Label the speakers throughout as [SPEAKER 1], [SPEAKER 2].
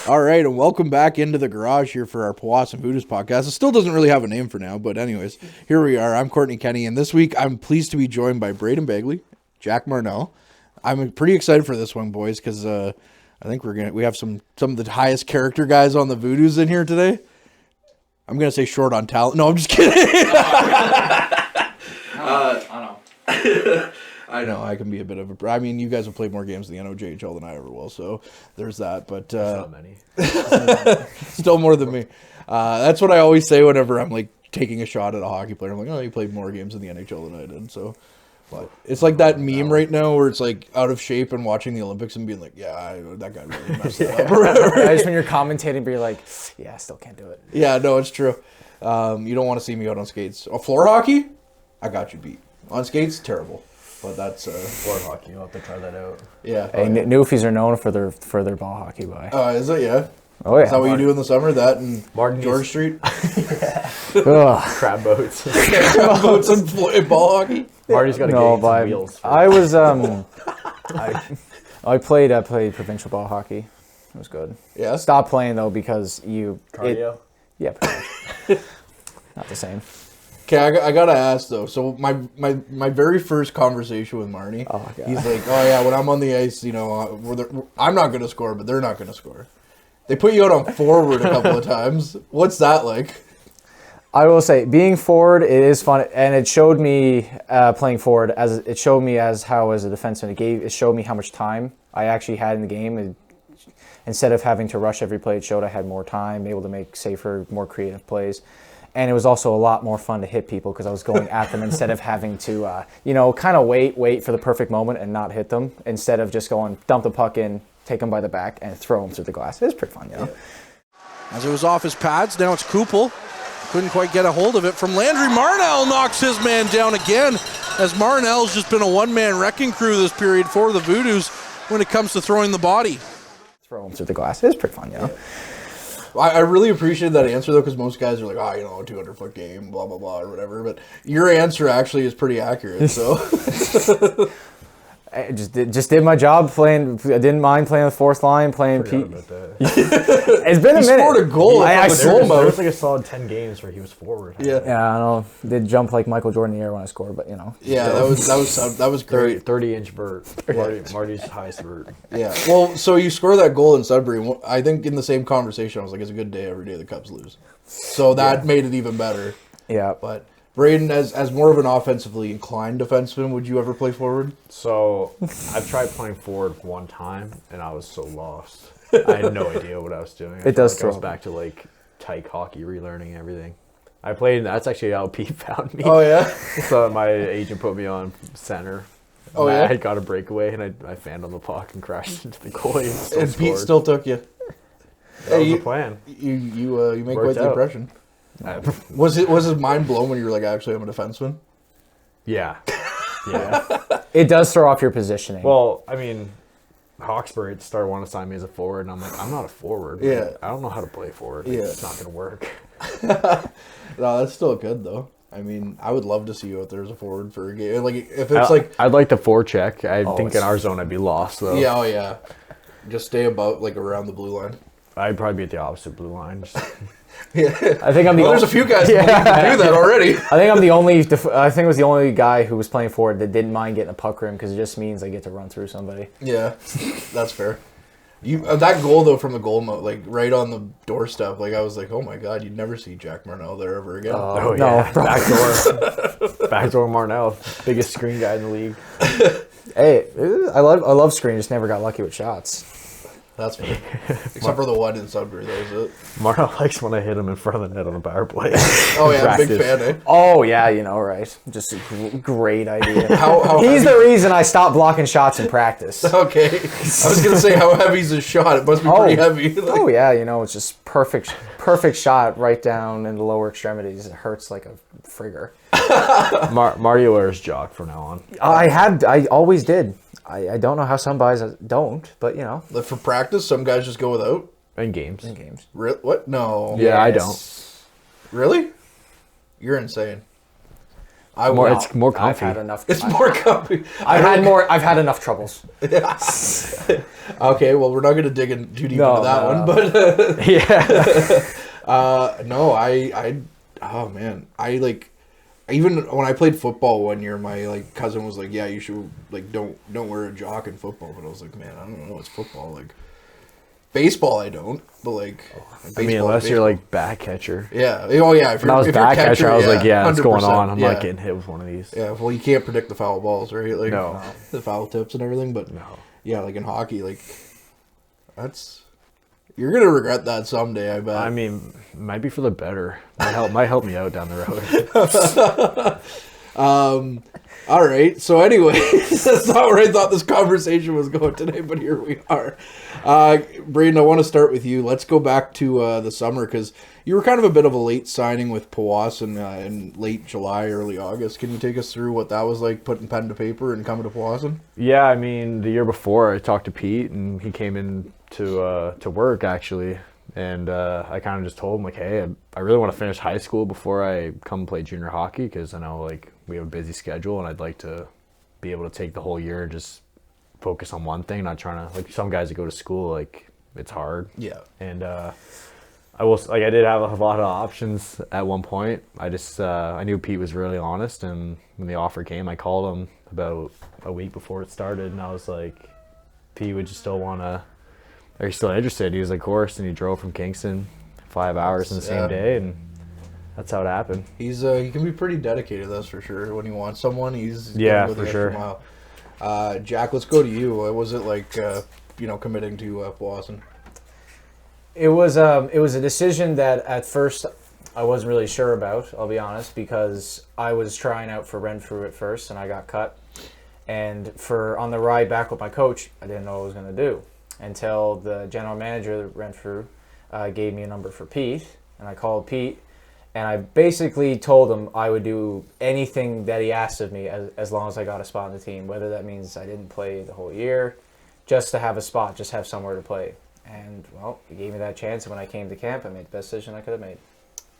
[SPEAKER 1] All right, and welcome back into the garage here for our Powassan Voodoos podcast. It still doesn't really have a name for now, but anyways, here we are. I'm Courtney Kenny, and this week I'm pleased to be joined by Braeden Begley, Jack Marnell. I'm pretty excited for this one, boys, because I think we have some of the highest character guys on the Voodoos in here today. I'm gonna say short on talent. No, I'm just kidding.
[SPEAKER 2] I know.
[SPEAKER 1] I know I can be a bit of a. I mean, you guys have played more games in the NOJHL than I ever will, so there's that. But
[SPEAKER 3] not many.
[SPEAKER 1] Still more than me. That's what I always say whenever I'm like taking a shot at a hockey player. I'm like, oh, you played more games in the NHL than I did. So, but it's like that meme right now where it's like out of shape and watching the Olympics and being like, yeah, that guy really messed it up.
[SPEAKER 4] Just when you're commentating, but you're like, yeah, I still can't do it.
[SPEAKER 1] Yeah, no, it's true. You don't want to see me out on skates. Floor hockey, I got you beat. On skates, terrible. But that's
[SPEAKER 3] Floor hockey. You'll have to try that out.
[SPEAKER 1] Yeah.
[SPEAKER 4] Hey, Newfies are known for their ball hockey, boy.
[SPEAKER 1] Is it? Yeah.
[SPEAKER 4] Oh yeah.
[SPEAKER 1] Is that what you do in the summer? That and
[SPEAKER 3] Marnie
[SPEAKER 1] George Street?
[SPEAKER 3] Crab boats.
[SPEAKER 1] Crab boats and ball hockey?
[SPEAKER 3] Marty's got to get some wheels.
[SPEAKER 4] I was I played provincial ball hockey. It was good.
[SPEAKER 1] Yeah.
[SPEAKER 4] Stopped playing though because
[SPEAKER 3] Cardio?
[SPEAKER 4] Yeah, pretty much. Not the same.
[SPEAKER 1] Okay, I gotta ask though. So my very first conversation with Marnie, he's like, "Oh yeah, when I'm on the ice, you know, I'm not gonna score, but they're not gonna score." They put you out on forward a couple of times. What's that like?
[SPEAKER 4] I will say, being forward, it is fun, and it showed me playing forward as a defenseman. It showed me how much time I actually had in the game. Instead of having to rush every play, it showed I had more time, able to make safer, more creative plays. And it was also a lot more fun to hit people because I was going at them instead of having to, kind of wait for the perfect moment and not hit them. Instead of just going, dump the puck in, take them by the back, and throw them through the glass. It was pretty fun,
[SPEAKER 1] Yeah. As it was off his pads, now it's Kupel. Couldn't quite get a hold of it from Landry. Marnell knocks his man down again, as Marnell's just been a one-man wrecking crew this period for the Voodoos when it comes to throwing the body.
[SPEAKER 4] Throw them through the glass. It was pretty fun, yeah.
[SPEAKER 1] I really appreciate that answer, though, because most guys are like, a 200-foot game, blah, blah, blah, or whatever. But your answer actually is pretty accurate, so.
[SPEAKER 4] I just did my job playing. I didn't mind playing the fourth line, playing Pete. It's been a minute. He
[SPEAKER 1] scored a goal.
[SPEAKER 3] There was like a solid 10 games where he was forward.
[SPEAKER 1] Yeah,
[SPEAKER 4] I know. Did jump like Michael Jordan in the air when I scored, but you know.
[SPEAKER 1] Yeah, that was great.
[SPEAKER 3] 30-inch vert. Marty's highest vert.
[SPEAKER 1] Yeah. Well, so you score that goal in Sudbury. I think in the same conversation, I was like, it's a good day every day the Cubs lose. So that made it even better.
[SPEAKER 4] Yeah.
[SPEAKER 1] But Braeden, as more of an offensively inclined defenseman, would you ever play forward?
[SPEAKER 3] So I've tried playing forward one time, and I was so lost. I had no idea what I was doing.
[SPEAKER 4] It does
[SPEAKER 3] goes back to like tyke hockey, relearning everything. I played. That's actually how Pete found me.
[SPEAKER 1] Oh yeah.
[SPEAKER 3] So my agent put me on center.
[SPEAKER 1] Oh yeah.
[SPEAKER 3] I had a breakaway, and I fanned on the puck and crashed into the goalie.
[SPEAKER 1] And Pete still took you.
[SPEAKER 3] That was the plan.
[SPEAKER 1] You make quite the impression. Was his mind blown when you were like, actually, I'm a defenseman?
[SPEAKER 3] Yeah.
[SPEAKER 4] It does throw off your positioning.
[SPEAKER 3] Well, I mean, Hawkesbury started wanting to sign me as a forward, and I'm like, I'm not a forward.
[SPEAKER 1] Yeah.
[SPEAKER 3] I don't know how to play forward.
[SPEAKER 1] Yeah.
[SPEAKER 3] It's not going to work.
[SPEAKER 1] No, that's still good, though. I mean, I would love to see you out there as a forward for a game. Like, if it's
[SPEAKER 3] I'd like the forecheck. I think in our zone I'd be lost, though.
[SPEAKER 1] Yeah, yeah. Just stay about, like, around the blue line.
[SPEAKER 3] I'd probably be at the opposite blue line.
[SPEAKER 1] Yeah.
[SPEAKER 4] I think
[SPEAKER 1] there's a few guys that do that already.
[SPEAKER 4] I think I'm the only. I think it was the only guy who was playing forward that didn't mind getting a puck rim because it just means I get to run through somebody.
[SPEAKER 1] Yeah, that's fair. That goal though from the goal like right on the doorstep, like I was like, oh my god, you'd never see Jack Marnell there ever again.
[SPEAKER 3] Oh yeah, no. Backdoor Marnell, biggest screen guy in the league.
[SPEAKER 4] Hey, I love screen. Just never got lucky with shots.
[SPEAKER 1] That's fair. Except for the one in Sudbury, that was it.
[SPEAKER 3] Marnell likes when I hit him in front of the net on the power play.
[SPEAKER 1] Oh yeah, big fan, eh?
[SPEAKER 4] Oh yeah, right. Just a great idea.
[SPEAKER 1] He's
[SPEAKER 4] the reason I stopped blocking shots in practice.
[SPEAKER 1] Okay. I was gonna say how heavy's his shot. It must be pretty heavy.
[SPEAKER 4] Like, oh yeah, it's just perfect shot right down in the lower extremities. It hurts like a frigger.
[SPEAKER 3] Marty wears jock from now on.
[SPEAKER 4] I always did. I don't know how some guys don't, but
[SPEAKER 1] Like for practice, some guys just go without.
[SPEAKER 3] In games.
[SPEAKER 1] What? No.
[SPEAKER 3] Yeah, yes. I don't.
[SPEAKER 1] Really? You're insane.
[SPEAKER 3] It's more comfy.
[SPEAKER 4] I've had enough.
[SPEAKER 1] It's more comfy.
[SPEAKER 4] I've had enough troubles.
[SPEAKER 1] Okay, well, we're not going to dig in too deep into that one, but
[SPEAKER 3] Yeah.
[SPEAKER 1] no, oh man, I like, even when I played football one year, my like cousin was like, yeah, you should like don't wear a jock in football, but I was like, man, I don't know, it's football. Like baseball, I don't, but like
[SPEAKER 3] I mean, unless you're like back catcher.
[SPEAKER 1] yeah, oh yeah,
[SPEAKER 3] When I was back catcher, I was like, yeah, what's going
[SPEAKER 1] 100%,
[SPEAKER 3] on? I'm
[SPEAKER 1] yeah.
[SPEAKER 3] not getting hit with one of these.
[SPEAKER 1] Yeah, well, you can't predict the foul balls, right? Like
[SPEAKER 3] No.
[SPEAKER 1] the foul tips and everything, but
[SPEAKER 3] No.
[SPEAKER 1] yeah, like in hockey, like you're gonna regret that someday, I bet.
[SPEAKER 3] I mean, might be for the better. Might help me out down the road.
[SPEAKER 1] All right. So anyway, that's not where I thought this conversation was going today, but here we are. Braeden, I want to start with you. Let's go back to the summer, because you were kind of a bit of a late signing with Powassan in late July, early August. Can you take us through what that was like, putting pen to paper and coming to Powassan?
[SPEAKER 3] Yeah, I mean, the year before I talked to Pete, and he came in to work actually, and I kind of just told him like, hey, I really want to finish high school before I come play junior hockey, because I know like we have a busy schedule, and I'd like to be able to take the whole year and just focus on one thing, not trying to, like some guys that go to school, like it's hard.
[SPEAKER 1] Yeah.
[SPEAKER 3] And I did have a lot of options at one point. I just I knew Pete was really honest, and when the offer came, I called him about a week before it started, and I was like, Pete, would you still want to, are you still interested? He was like, of course, and he drove from Kingston 5 hours in the same day, and that's how it happened.
[SPEAKER 1] He can be pretty dedicated, that's for sure. When he wants someone, he's
[SPEAKER 3] Yeah,
[SPEAKER 1] gonna go the
[SPEAKER 3] for sure.
[SPEAKER 1] extra mile. Jack, let's go to you. What was it like, committing to Powassan?
[SPEAKER 4] It was a decision that at first I wasn't really sure about, I'll be honest, because I was trying out for Renfrew at first and I got cut. And on the ride back with my coach, I didn't know what I was going to do until the general manager at Renfrew gave me a number for Pete, and I called Pete, and I basically told him I would do anything that he asked of me as long as I got a spot on the team, whether that means I didn't play the whole year, just to have a spot, just have somewhere to play. And, well, he gave me that chance, and when I came to camp, I made the best decision I could have made.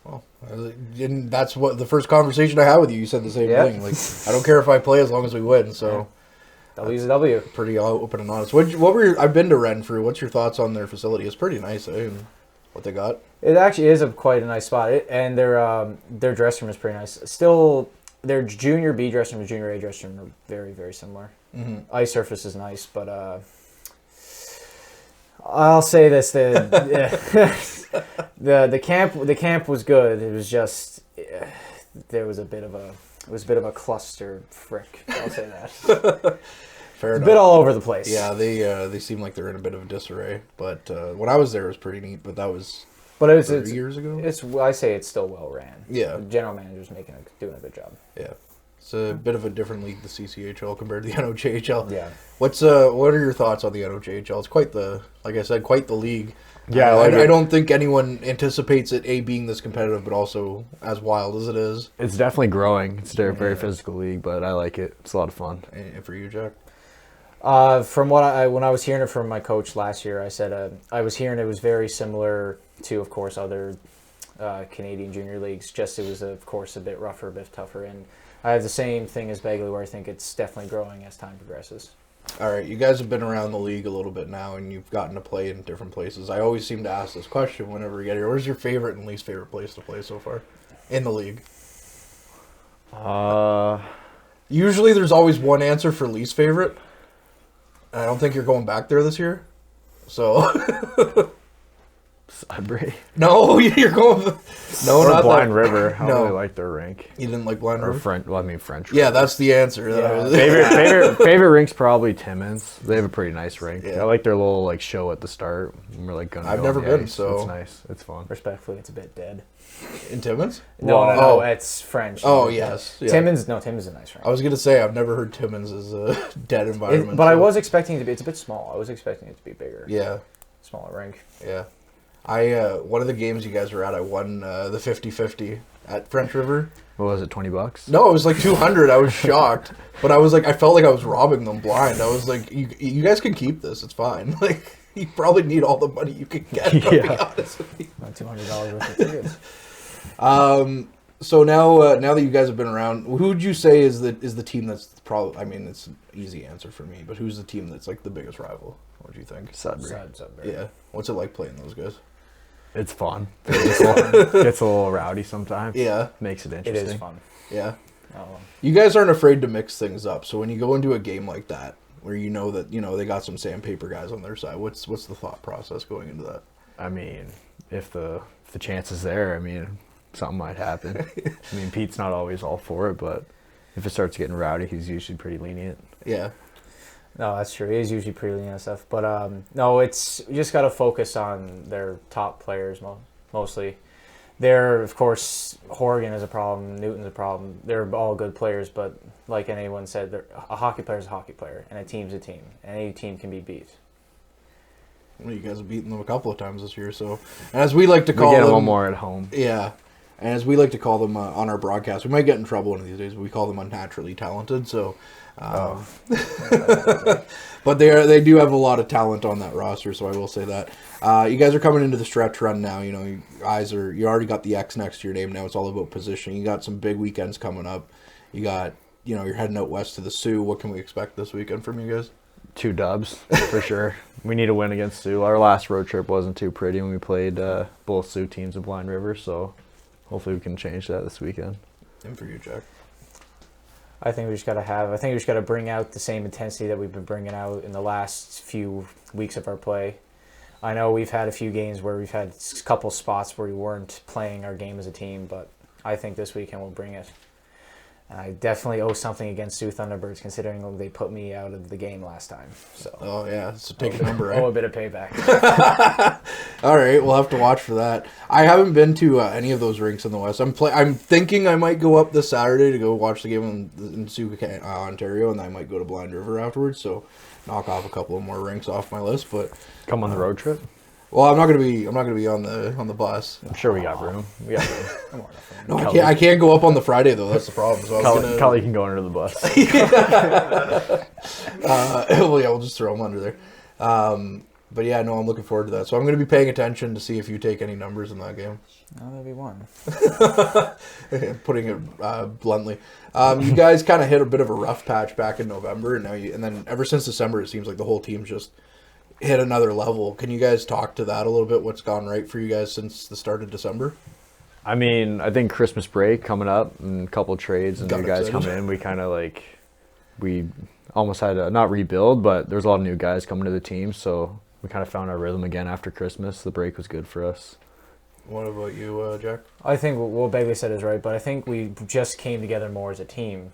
[SPEAKER 1] Well, and that's what the first conversation I had with you. You said the same thing. Like, I don't care if I play as long as we win. So,
[SPEAKER 4] W's a W.
[SPEAKER 1] Pretty open and honest. I've been to Renfrew. What's your thoughts on their facility? It's pretty nice, eh? And what they got.
[SPEAKER 4] It actually is quite a nice spot, and their dressing room is pretty nice. Still, their junior B dressing room and junior A dressing room are very, very similar. Mm-hmm. Ice surface is nice, but I'll say this: the camp was good. It was just there was a bit of a cluster frick. I'll say that.
[SPEAKER 1] Fair enough.
[SPEAKER 4] A bit all over the place.
[SPEAKER 1] Yeah, they seem like they're in a bit of a disarray. But when I was there, it was pretty neat. But that was 3 years ago.
[SPEAKER 4] I say it's still well ran.
[SPEAKER 1] Yeah,
[SPEAKER 4] the general manager's doing a good job.
[SPEAKER 1] Yeah. It's a bit of a different league, the CCHL, compared to the NOJHL.
[SPEAKER 4] Yeah.
[SPEAKER 1] What are your thoughts on the NOJHL? It's quite the league.
[SPEAKER 3] Yeah,
[SPEAKER 1] I don't think anyone anticipates it being this competitive, but also as wild as it is.
[SPEAKER 3] It's definitely growing. It's a very physical league, but I like it. It's a lot of fun.
[SPEAKER 1] And for you, Jack?
[SPEAKER 4] From when I was hearing it from my coach last year, I said I was hearing it was very similar to, of course, other Canadian junior leagues. Just it was, of course, a bit rougher, a bit tougher, and I have the same thing as Begley, where I think it's definitely growing as time progresses.
[SPEAKER 1] All right, you guys have been around the league a little bit now, and you've gotten to play in different places. I always seem to ask this question whenever we get here. Where's your favorite and least favorite place to play so far in the league? Usually there's always one answer for least favorite. I don't think you're going back there this year. So...
[SPEAKER 3] Sudbury.
[SPEAKER 1] No, you're going... No,
[SPEAKER 3] or
[SPEAKER 1] not
[SPEAKER 3] Blind
[SPEAKER 1] that.
[SPEAKER 3] River. I
[SPEAKER 1] No.
[SPEAKER 3] don't really like their rink.
[SPEAKER 1] You didn't like Blind
[SPEAKER 3] Or
[SPEAKER 1] River?
[SPEAKER 3] French. Well, I mean French.
[SPEAKER 1] Yeah,
[SPEAKER 3] River.
[SPEAKER 1] that's the answer.
[SPEAKER 3] Favorite rink's probably Timmins. They have a pretty nice rink.
[SPEAKER 1] Yeah.
[SPEAKER 3] I like their little show at the start. We're gonna.
[SPEAKER 1] I've
[SPEAKER 3] go
[SPEAKER 1] never
[SPEAKER 3] on the
[SPEAKER 1] been,
[SPEAKER 3] ice.
[SPEAKER 1] so-
[SPEAKER 3] It's nice. It's fun.
[SPEAKER 4] Respectfully, it's a bit dead.
[SPEAKER 1] In Timmins?
[SPEAKER 4] No, it's French.
[SPEAKER 1] Oh, yes. Yeah.
[SPEAKER 4] Timmins is a nice rink.
[SPEAKER 1] I was going to say, I've never heard Timmins is a dead environment.
[SPEAKER 4] But I was expecting it to be, it's a bit small. I was expecting it to be bigger.
[SPEAKER 1] Yeah,
[SPEAKER 4] Smaller rink.
[SPEAKER 1] yeah. One of the games you guys were at, I won the 50-50 at French River.
[SPEAKER 3] What was it? $20?
[SPEAKER 1] No, it was like 200. I was shocked. But I was like, I felt like I was robbing them blind. I was like, you guys can keep this. It's fine. Like, you probably need all the money you can get, to be honest with you.
[SPEAKER 4] About $200 worth of tickets.
[SPEAKER 1] So now that you guys have been around, who would you say is the team that's probably? I mean, it's an easy answer for me, but who's the team that's like the biggest rival? What do you think?
[SPEAKER 3] Sudbury.
[SPEAKER 4] Sudbury.
[SPEAKER 1] Yeah. What's it like playing those guys?
[SPEAKER 3] It's fun. It gets a little rowdy sometimes.
[SPEAKER 1] Yeah.
[SPEAKER 3] Makes it
[SPEAKER 4] It
[SPEAKER 3] interesting.
[SPEAKER 4] is fun.
[SPEAKER 1] Yeah.
[SPEAKER 4] Oh,
[SPEAKER 1] You guys aren't afraid to mix things up. So when you go into a game like that, where you know that they got some sandpaper guys on their side, what's the thought process going into that?
[SPEAKER 3] I mean, if the chance is there, I mean, something might happen. I mean, Pete's not always all for it, but if it starts getting rowdy, he's usually pretty lenient.
[SPEAKER 1] Yeah.
[SPEAKER 4] no, that's true. He is usually pretty lenient and stuff. But no, you just got to focus on their top players mostly. Of course, Horgan is a problem. Newton's a problem. They're all good players, but like anyone said, a hockey player is a hockey player, and a team's a team. And any team can be beat.
[SPEAKER 1] Well, you guys have beaten them a couple of times this year, so and as we like to call
[SPEAKER 3] We get
[SPEAKER 1] them,
[SPEAKER 3] one more at home.
[SPEAKER 1] Yeah, and as we like to call them on our broadcast, we might get in trouble one of these days, but we call them unnaturally talented. So, but they do have a lot of talent on that roster, so I will say that. You guys are coming into the stretch run now. You already got the X next to your name now. It's all about positioning. You got some big weekends coming up. You got you're heading out west to the Sioux. What can we expect this weekend from you guys?
[SPEAKER 3] 2 dubs for sure. We need a win against Sioux. Our last road trip wasn't too pretty when we played both Sioux teams in Blind River, so hopefully we can change that this weekend.
[SPEAKER 1] And for you, Jack.
[SPEAKER 4] I think we just got to bring out the same intensity that we've been bringing out in the last few weeks of our play. I know we've had a few games where we've had a couple spots where we weren't playing our game as a team, but I think this weekend we'll bring it. And I definitely owe something against Sioux Thunderbirds, considering they put me out of the game last time. So.
[SPEAKER 1] Oh yeah, so take a number.
[SPEAKER 4] Oh, a bit of payback.
[SPEAKER 1] All right, we'll have to watch for that. I haven't been to any of those rinks in the West. I'm thinking I might go up this Saturday to go watch the game in Sioux, Ontario, and I might go to Blind River afterwards. So knock off a couple of more rinks off my list. But
[SPEAKER 3] Come on the road trip?
[SPEAKER 1] well, I'm not gonna be on the bus.
[SPEAKER 3] I'm sure we got room. We got room.
[SPEAKER 1] No, I can't go up on the Friday though. That's the problem. So
[SPEAKER 3] Cully can go under the bus.
[SPEAKER 1] well, yeah, we'll just throw them under there. But yeah, no, I'm looking forward to that. So I'm going to be paying attention to see if you take any numbers in that game.
[SPEAKER 4] Oh, that'll be one.
[SPEAKER 1] Putting it bluntly, you guys kind of hit a bit of a rough patch back in November, and then ever since December, it seems like the whole team's just hit another level. Can you guys talk to that a little bit? What's gone right for you guys since the start of December?
[SPEAKER 3] I mean, I think Christmas break coming up and a couple of trades and new guys coming in, we kind of we almost had to not rebuild, but there's a lot of new guys coming to the team, so we kind of found our rhythm again after Christmas. The break was good for us.
[SPEAKER 1] What about you, Jack?
[SPEAKER 4] I think what Begley said is right, but I think we just came together more as a team.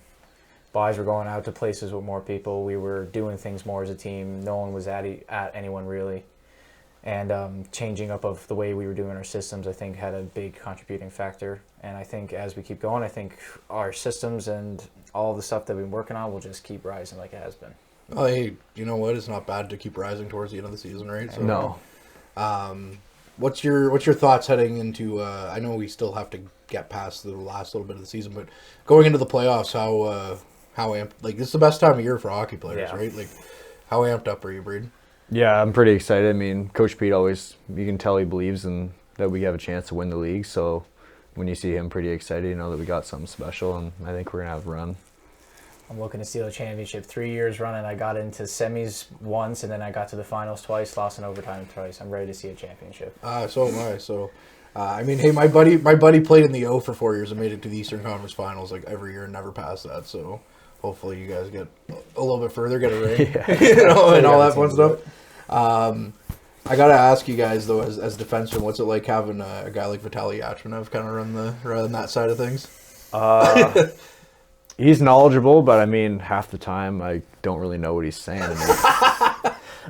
[SPEAKER 4] Boys were going out to places with more people. We were doing things more as a team. No one was at anyone really. And changing up of the way we were doing our systems, I think, had a big contributing factor. And I think as we keep going, I think our systems and all the stuff that we've been working on will just keep rising like it has been.
[SPEAKER 1] Oh, hey, you know what? It's not bad to keep rising towards the end of the season, right? So,
[SPEAKER 3] No.
[SPEAKER 1] What's your thoughts heading into? I know we still have to get past the last little bit of the season, but going into the playoffs, how amped? Like, this is the best time of year for hockey players,
[SPEAKER 4] Yeah.
[SPEAKER 1] right? Like, how amped up are you, Braeden?
[SPEAKER 3] Yeah, I'm pretty excited. I mean, Coach Pete you can tell he believes in that we have a chance to win the league. So when you see him pretty excited, you know that we got something special, and I think we're going to have a run.
[SPEAKER 4] I'm looking to steal a championship. 3 years running, I got into semis once, and then I got to the finals twice, lost in overtime twice. I'm ready to see a championship.
[SPEAKER 1] So am I. So, I mean, hey, my buddy played in the O for 4 years and made it to the Eastern Conference Finals like every year and never passed that. So hopefully you guys get a little bit further, get a ring, and all that fun stuff. I gotta ask you guys though, as defensemen, what's it like having a guy like Vitaly Yachmanov kind of run that side of things?
[SPEAKER 3] He's knowledgeable, but I mean, half the time I don't really know what he's saying.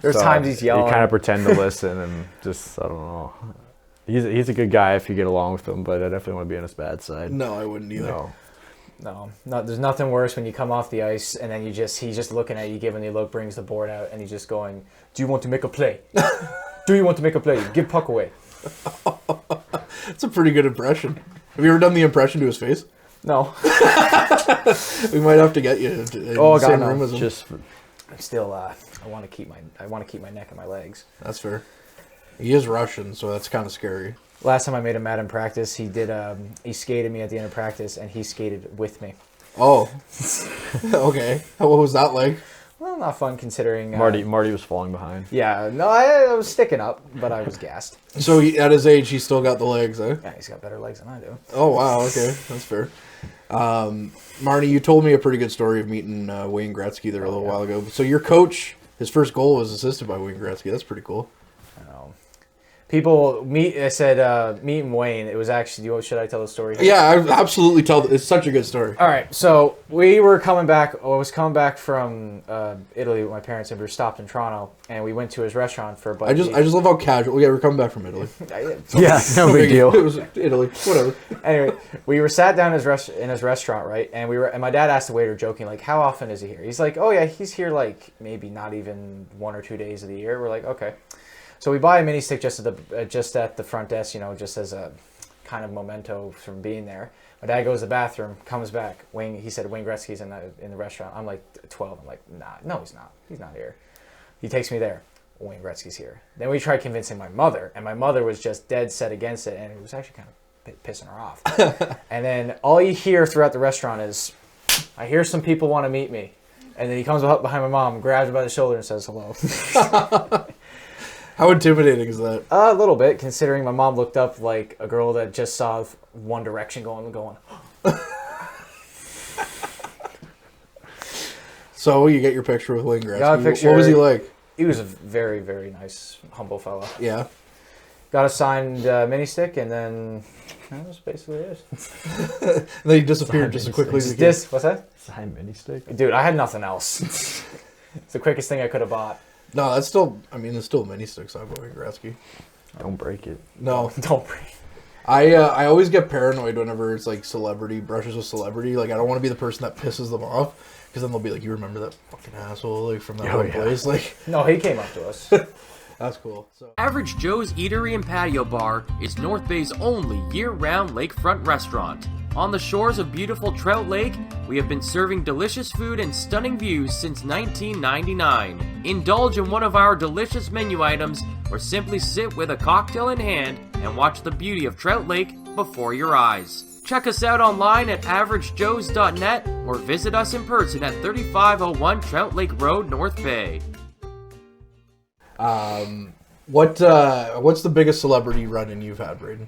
[SPEAKER 4] There's times he's yelling.
[SPEAKER 3] You kind of pretend to listen and just, I don't know. He's a good guy if you get along with him, but I definitely want to be on his bad side.
[SPEAKER 1] No, I wouldn't either.
[SPEAKER 4] No, there's nothing worse when you come off the ice and then he's just looking at you, giving the look, brings the board out, and he's just going, "Do you want to make a play? Do you want to make a play? Give puck away."
[SPEAKER 1] That's a pretty good impression. Have you ever done the impression to his face?
[SPEAKER 4] No.
[SPEAKER 1] We might have to get you in the same room as him.
[SPEAKER 4] I'm still. I want to keep my neck and my legs.
[SPEAKER 1] That's fair. He is Russian, so that's kind of scary.
[SPEAKER 4] Last time I made him mad in practice, he did. He skated me at the end of practice, and he skated with me.
[SPEAKER 1] Oh, okay. What was that like?
[SPEAKER 4] Well, not fun considering.
[SPEAKER 3] Marty was falling behind.
[SPEAKER 4] Yeah, no, I was sticking up, but I was gassed.
[SPEAKER 1] So at his age, he still got the legs, eh?
[SPEAKER 4] Yeah, he's got better legs than I do.
[SPEAKER 1] Oh, wow. Okay. That's fair. Marnie, you told me a pretty good story of meeting Wayne Gretzky there a little while ago. So your coach, his first goal was assisted by Wayne Gretzky. That's pretty cool.
[SPEAKER 4] I know. People meet. I said meeting Wayne. It was actually. Should I tell the story?
[SPEAKER 1] Yeah, I absolutely tell. It's such a good story.
[SPEAKER 4] All right. So we were coming back. I was coming back from Italy with my parents, and we were stopped in Toronto, and we went to his restaurant for a bite.
[SPEAKER 1] I just love how casual. Yeah, we're coming back from Italy.
[SPEAKER 3] Yeah, no big deal.
[SPEAKER 1] It was Italy. Whatever.
[SPEAKER 4] Anyway, we were sat down in his restaurant, right? And my dad asked the waiter, joking, like, "How often is he here?" He's like, "Oh yeah, he's here like maybe not even 1 or 2 days of the year." We're like, "Okay." So we buy a mini stick just at the front desk, just as a kind of memento from being there. My dad goes to the bathroom, comes back. He said Wayne Gretzky's in the restaurant. I'm like 12. I'm like, nah, no, he's not. He's not here. He takes me there. Wayne Gretzky's here. Then we tried convincing my mother, and my mother was just dead set against it, and it was actually kind of pissing her off. And then all you hear throughout the restaurant is, I hear some people want to meet me. And then he comes up behind my mom, grabs her by the shoulder, and says hello.
[SPEAKER 1] How intimidating is that?
[SPEAKER 4] A little bit, considering my mom looked up like a girl that just saw One Direction going.
[SPEAKER 1] So you get your picture with Wayne Gretzky.
[SPEAKER 4] Got a picture.
[SPEAKER 1] What was he like?
[SPEAKER 4] He was a very, very nice, humble fellow.
[SPEAKER 1] Yeah.
[SPEAKER 4] Got a signed mini stick, and then that was basically it.
[SPEAKER 1] And then he disappeared just as quickly as he came.
[SPEAKER 4] What's that?
[SPEAKER 3] Signed mini stick?
[SPEAKER 4] Dude, I had nothing else. It's the quickest thing I could have bought.
[SPEAKER 1] No, that's still. I mean, there's still mini sticks on Wayne Gretzky.
[SPEAKER 3] Don't break it.
[SPEAKER 1] No,
[SPEAKER 4] Don't breathe.
[SPEAKER 1] I always get paranoid whenever it's like celebrity brushes with celebrity. Like I don't want to be the person that pisses them off because then they'll be like, "You remember that fucking asshole like from that one place?" Like,
[SPEAKER 4] No, he came up to us.
[SPEAKER 1] that's cool. So.
[SPEAKER 5] Average Joe's Eatery and Patio Bar is North Bay's only year-round lakefront restaurant. On the shores of beautiful Trout Lake, we have been serving delicious food and stunning views since 1999. Indulge in one of our delicious menu items, or simply sit with a cocktail in hand and watch the beauty of Trout Lake before your eyes. Check us out online at averagejoes.net or visit us in person at 3501 Trout Lake Road, North Bay.
[SPEAKER 1] What's the biggest celebrity run-in you've had, Braeden?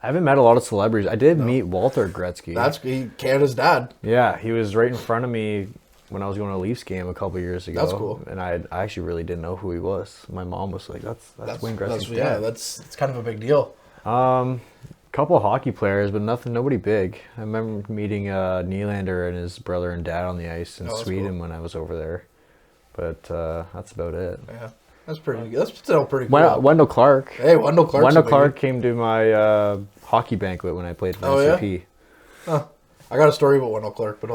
[SPEAKER 3] I haven't met a lot of celebrities. I did meet Walter Gretzky.
[SPEAKER 1] That's Canada's dad.
[SPEAKER 3] Yeah, he was right in front of me when I was going to a Leafs game a couple years ago.
[SPEAKER 1] That's cool.
[SPEAKER 3] And I actually really didn't know who he was. My mom was like, that's Wayne Gretzky's dad.
[SPEAKER 1] That's kind of a big deal.
[SPEAKER 3] Couple of hockey players, but nobody big. I remember meeting Nylander and his brother and dad on the ice in Sweden cool. When I was over there. But that's about it.
[SPEAKER 1] Yeah, that's pretty good. That's still pretty cool.
[SPEAKER 3] Wendell Clark.
[SPEAKER 1] Hey, Wendell Clark.
[SPEAKER 3] Wendell Clark came to my hockey banquet when I played for NCP.
[SPEAKER 1] Yeah? Huh. I got a story about Wendell Clark, but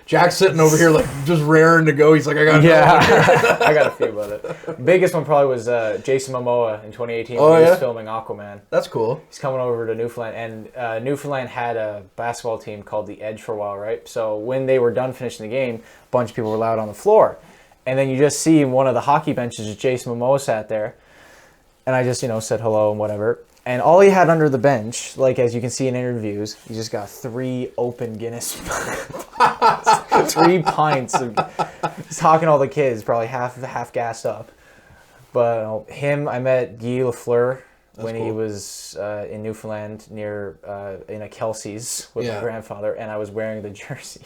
[SPEAKER 1] Jack's sitting over here like just raring to go. He's like, I got
[SPEAKER 4] I got a few about it. Biggest one probably was Jason Momoa in 2018 when he was filming Aquaman.
[SPEAKER 1] That's cool.
[SPEAKER 4] He's coming over to Newfoundland, and Newfoundland had a basketball team called the Edge for a while, right? So when they were done finishing the game, a bunch of people were loud on the floor. And then you just see one of the hockey benches, Jason Momoa sat there. And I just, said hello and whatever. And all he had under the bench, like as you can see in interviews, he just got 3 open Guinness, 3 pints. He's talking to all the kids, probably half gassed up. But I met Guy Lafleur when he was in Newfoundland near in a Kelsey's with my grandfather, and I was wearing the jersey.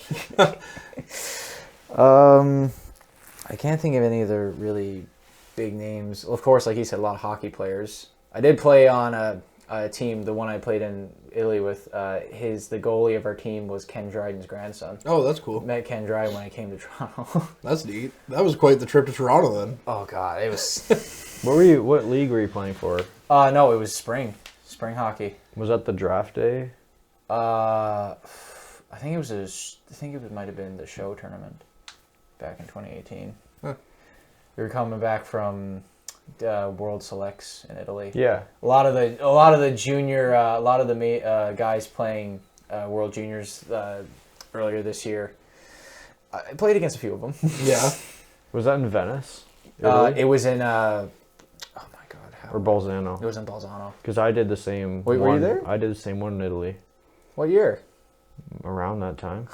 [SPEAKER 4] I can't think of any other really big names. Well, of course, like he said, a lot of hockey players. I did play on a team, the one I played in Italy with. The goalie of our team was Ken Dryden's grandson.
[SPEAKER 1] Oh, that's cool.
[SPEAKER 4] Met Ken Dryden when I came to Toronto.
[SPEAKER 1] That's neat. That was quite the trip to Toronto then.
[SPEAKER 4] Oh God, it was.
[SPEAKER 3] What league were you playing for?
[SPEAKER 4] No, it was spring hockey.
[SPEAKER 3] Was that the draft day?
[SPEAKER 4] I think it might have been the show tournament back in 2018.
[SPEAKER 1] Huh.
[SPEAKER 4] We were coming back from World Selects in Italy.
[SPEAKER 3] Yeah,
[SPEAKER 4] a lot of the junior, guys playing World Juniors earlier this year. I played against a few of them.
[SPEAKER 1] Yeah.
[SPEAKER 3] Was that in Venice?
[SPEAKER 4] It was in. Oh my
[SPEAKER 3] or Bolzano.
[SPEAKER 4] It was in Bolzano.
[SPEAKER 3] Because I did the same.
[SPEAKER 4] Wait, were you there?
[SPEAKER 3] I did the same one in Italy
[SPEAKER 4] What year?
[SPEAKER 3] around that time.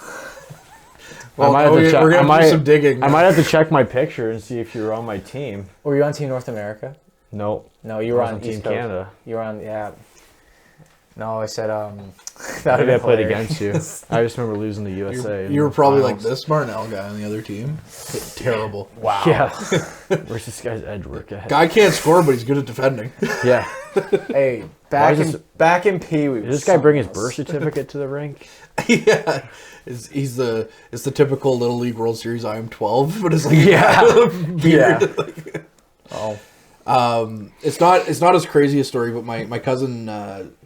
[SPEAKER 1] Well, we're gonna do some digging.
[SPEAKER 3] I might have to check my picture and see if you were on my team.
[SPEAKER 4] Were you on Team North America?
[SPEAKER 3] No.
[SPEAKER 4] No, you were on
[SPEAKER 3] Team
[SPEAKER 4] East Coast.
[SPEAKER 3] Canada.
[SPEAKER 4] You were on, yeah. No, I said,
[SPEAKER 3] Maybe I played against you. I just remember losing to USA.
[SPEAKER 1] You were probably like this Marnell guy on the other team. Terrible.
[SPEAKER 4] Wow.
[SPEAKER 3] Yeah. Where's this guy's edge work at?
[SPEAKER 1] Guy can't score, but he's good at defending.
[SPEAKER 3] Yeah.
[SPEAKER 4] Hey, back in Pee Wee.
[SPEAKER 3] Did this guy bring his birth certificate to the rink?
[SPEAKER 1] Yeah. It's the typical Little League World Series I am 12, but it's like
[SPEAKER 4] Yeah.
[SPEAKER 1] Oh. It's not as crazy a story, but my cousin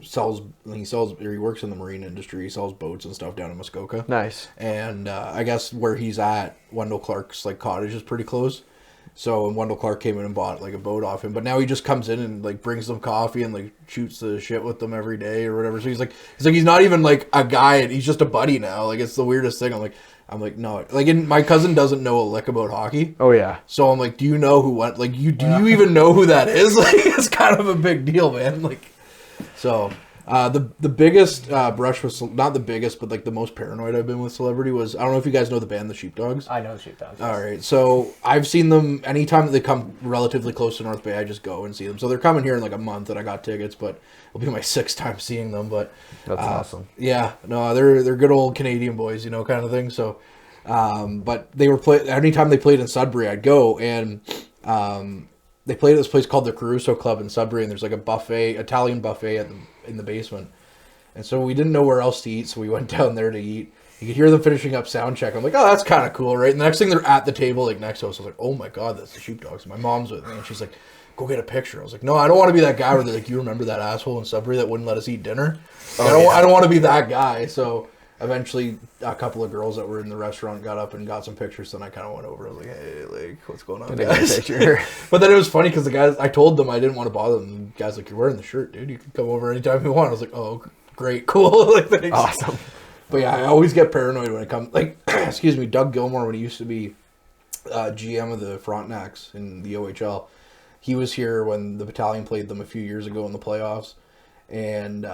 [SPEAKER 1] he works in the marine industry. He sells boats and stuff down in Muskoka.
[SPEAKER 3] Nice.
[SPEAKER 1] And I guess where he's at, Wendell Clark's like cottage is pretty close. So and Wendell Clark came in and bought like a boat off him, but now he just comes in and like brings them coffee and like shoots the shit with them every day or whatever. So he's not even like a guy, he's just a buddy now. Like it's the weirdest thing. I'm like no, like my cousin doesn't know a lick about hockey.
[SPEAKER 3] Oh yeah.
[SPEAKER 1] So I'm like, do you know who went? Like you even know who that is? Like it's kind of a big deal, man. Like so. The biggest brush was not the biggest, but like the most paranoid I've been with celebrity was, I don't know if you guys know the band The Sheepdogs.
[SPEAKER 4] I know the Sheepdogs.
[SPEAKER 1] All right, so I've seen them anytime that they come relatively close to North Bay. I just go and see them. So they're coming here in like a month, and I got tickets, but it'll be my 6th time seeing them. But
[SPEAKER 3] that's awesome.
[SPEAKER 1] Yeah, no, they're good old Canadian boys, kind of thing. So, but they were anytime they played in Sudbury, I'd go and. They played at this place called the Caruso Club in Sudbury, and there's like a Italian buffet in the basement. And so we didn't know where else to eat, so we went down there to eat. You could hear them finishing up sound check. I'm like, oh, that's kind of cool, right? And the next thing they're at the table like next to us. I was like, oh my god, that's the Sheepdogs. And my mom's with me, and she's like, go get a picture. I was like, no, I don't want to be that guy where they're like, you remember that asshole in Sudbury that wouldn't let us eat dinner? I don't want to be that guy. So eventually, a couple of girls that were in the restaurant got up and got some pictures. Then I kind of went over. I was like, "Hey, like, what's going on, guys?" But then it was funny because the guys, I told them I didn't want to bother them. The guys like, "You're wearing the shirt, dude. You can come over anytime you want." I was like, "Oh, great, cool, like thanks."
[SPEAKER 3] Awesome.
[SPEAKER 1] But yeah, I always get paranoid when it comes. Like, excuse me, Doug Gilmore, when he used to be GM of the Frontenacs in the OHL, he was here when the Battalion played them a few years ago in the playoffs, and.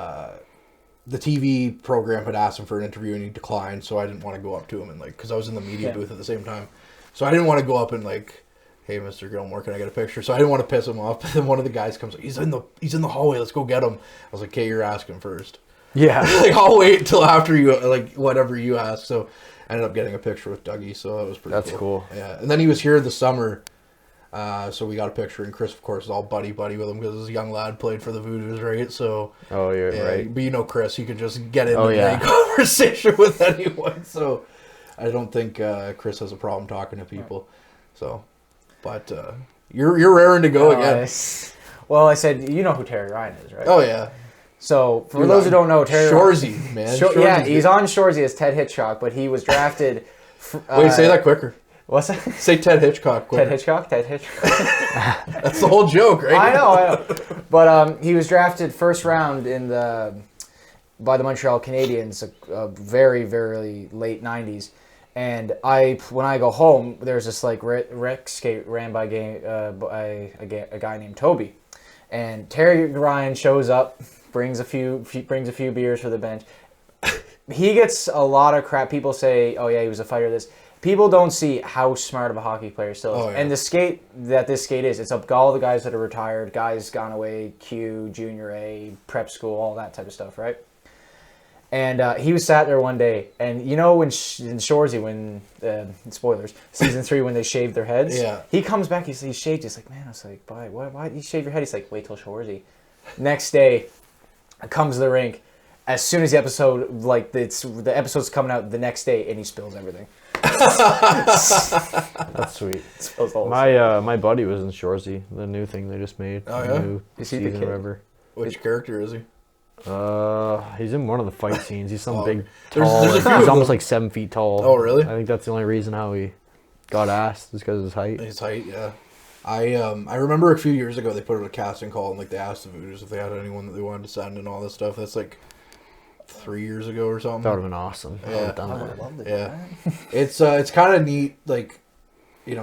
[SPEAKER 1] The TV program had asked him for an interview and he declined, so I didn't want to go up to him and because I was in the media booth at the same time, so I didn't want to go up and like, hey, Mr. Gilmore, can I get a picture? So I didn't want to piss him off. But then one of the guys comes, he's in the hallway, let's go get him. I was like, okay, you're asking first.
[SPEAKER 3] Yeah.
[SPEAKER 1] Like I'll wait until after you like whatever you ask. So I ended up getting a picture with Dougie, so that was pretty.
[SPEAKER 3] That's cool.
[SPEAKER 1] Yeah, and then he was here this summer. So we got a picture, and Chris, of course, is all buddy with him because this young lad played for the Voodoos, right? So,
[SPEAKER 3] you're right.
[SPEAKER 1] But Chris, you could just get in any conversation with anyone. So, I don't think Chris has a problem talking to people. So, but you're raring to go again.
[SPEAKER 4] Well, I said, you know who Terry Ryan is, right?
[SPEAKER 1] Oh yeah.
[SPEAKER 4] So, for those who don't know, Terry
[SPEAKER 1] Shoresy, man.
[SPEAKER 4] Yeah, he's on Shoresy as Ted Hitchcock, but he was drafted.
[SPEAKER 1] Wait, say that quicker.
[SPEAKER 4] What's that?
[SPEAKER 1] Say Ted Hitchcock. Quicker.
[SPEAKER 4] Ted Hitchcock.
[SPEAKER 1] That's the whole joke, right?
[SPEAKER 4] I know. But he was drafted first round by the Montreal Canadiens, very, very late 90s. And when I go home, there's this like rec skate ran by a guy named Toby. And Terry Ryan shows up, brings a few beers for the bench. He gets a lot of crap. People say, oh yeah, he was a fighter. People don't see how smart of a hockey player still is. Oh, yeah. And the skate that this skate is, it's up all the guys that are retired, guys gone away, Q, Junior A, prep school, all that type of stuff, right? And he was sat there one day, and in Shoresy, when, spoilers, season 3, when they shaved their heads, he comes back, he shaved, he's like, man, I was like, why did you shave your head? He's like, wait till Shoresy. Next day, comes to the rink, as soon as the episode, the episode's coming out the next day, and he spills everything.
[SPEAKER 3] That's sweet. My buddy was in Shoresy, the new thing they just made.
[SPEAKER 1] Oh yeah,
[SPEAKER 3] new
[SPEAKER 4] is he the kid?
[SPEAKER 3] Whatever.
[SPEAKER 1] Which character is he?
[SPEAKER 3] He's in one of the fight scenes. He's some big,
[SPEAKER 1] there's
[SPEAKER 3] tall. He's almost like 7 feet tall.
[SPEAKER 1] Oh really?
[SPEAKER 3] I think that's the only reason how he got asked is because of his height.
[SPEAKER 1] His height, yeah. I remember a few years ago they put out a casting call and they asked the Voodoos if they had anyone that they wanted to send and all this stuff. That's like 3 years ago or something.
[SPEAKER 3] That would have been awesome.
[SPEAKER 1] Yeah,
[SPEAKER 4] I would have loved it.
[SPEAKER 1] Yeah, it's kind of neat. Like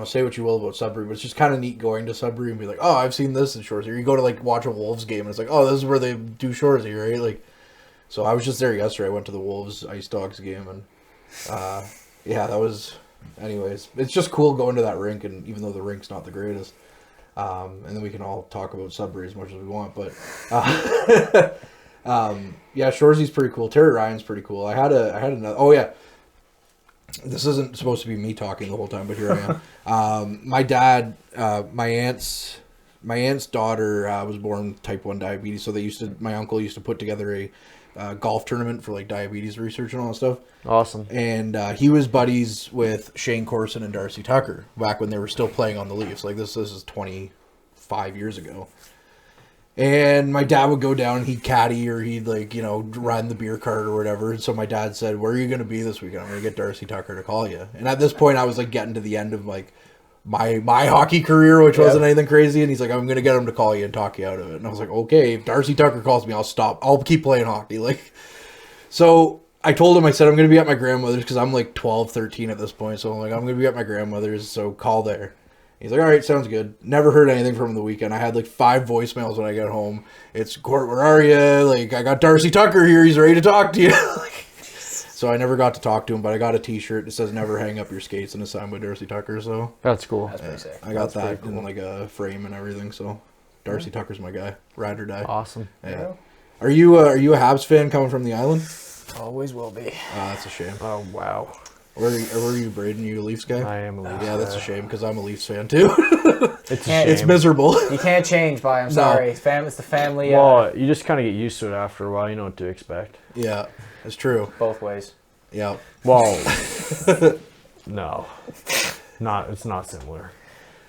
[SPEAKER 1] say what you will about Sudbury, but it's just kind of neat going to Sudbury and be like, oh, I've seen this in Shoresy. Or you go to like watch a Wolves game and it's like, oh, this is where they do Shoresy, right? Like, so I was just there yesterday. I went to the Wolves Ice Dogs game and yeah, that was. Anyways, it's just cool going to that rink, and even though the rink's not the greatest, and then we can all talk about Sudbury as much as we want, but yeah, Shoresy's pretty cool. Terry Ryan's pretty cool. I had another. Oh yeah. This isn't supposed to be me talking the whole time, but here I am. My dad, my aunt's daughter was born with type 1 diabetes, so my uncle used to put together a golf tournament for like diabetes research and all that stuff.
[SPEAKER 3] Awesome.
[SPEAKER 1] And he was buddies with Shane Corson and Darcy Tucker back when they were still playing on the Leafs. Like this is 25 years ago. And my dad would go down and he'd caddy or he'd run the beer cart or whatever. And so my dad said, where are you going to be this weekend? I'm going to get Darcy Tucker to call you. And at this point I was like getting to the end of like my hockey career, which wasn't anything crazy. And he's like, I'm going to get him to call you and talk you out of it. And I was like, okay, if Darcy Tucker calls me, I'll stop. I'll keep playing hockey. So I told him, I said, I'm going to be at my grandmother's because I'm like 12, 13 at this point. So I'm like, I'm going to be at my grandmother's. So call there. He's like, all right, sounds good. Never heard anything from him the weekend. I had like 5 voicemails when I got home. It's, Court, where are you? Like, I got Darcy Tucker here. He's ready to talk to you. So I never got to talk to him, but I got a T-shirt that says "Never hang up your skates" and it's signed by Darcy Tucker. So
[SPEAKER 3] That's cool.
[SPEAKER 4] That's pretty sick.
[SPEAKER 1] I got that in like a frame and everything. So Darcy Tucker's my guy. Ride or die.
[SPEAKER 3] Awesome.
[SPEAKER 1] Yeah. Are you a Habs fan coming from the island?
[SPEAKER 4] Always will be.
[SPEAKER 1] That's a shame.
[SPEAKER 3] Oh, wow.
[SPEAKER 1] Where are you, Braeden? You a Leafs guy?
[SPEAKER 3] I am a Leafs
[SPEAKER 1] Yeah, that's a
[SPEAKER 3] guy.
[SPEAKER 1] shame because I'm a Leafs fan too.
[SPEAKER 3] It's a shame.
[SPEAKER 1] It's miserable.
[SPEAKER 4] You can't change, by. I'm sorry. It's the family.
[SPEAKER 3] Well, you just kind of get used to it after a while. You know what to expect.
[SPEAKER 1] Yeah, it's true.
[SPEAKER 4] Both ways.
[SPEAKER 1] Yeah.
[SPEAKER 3] Well, no. It's not similar.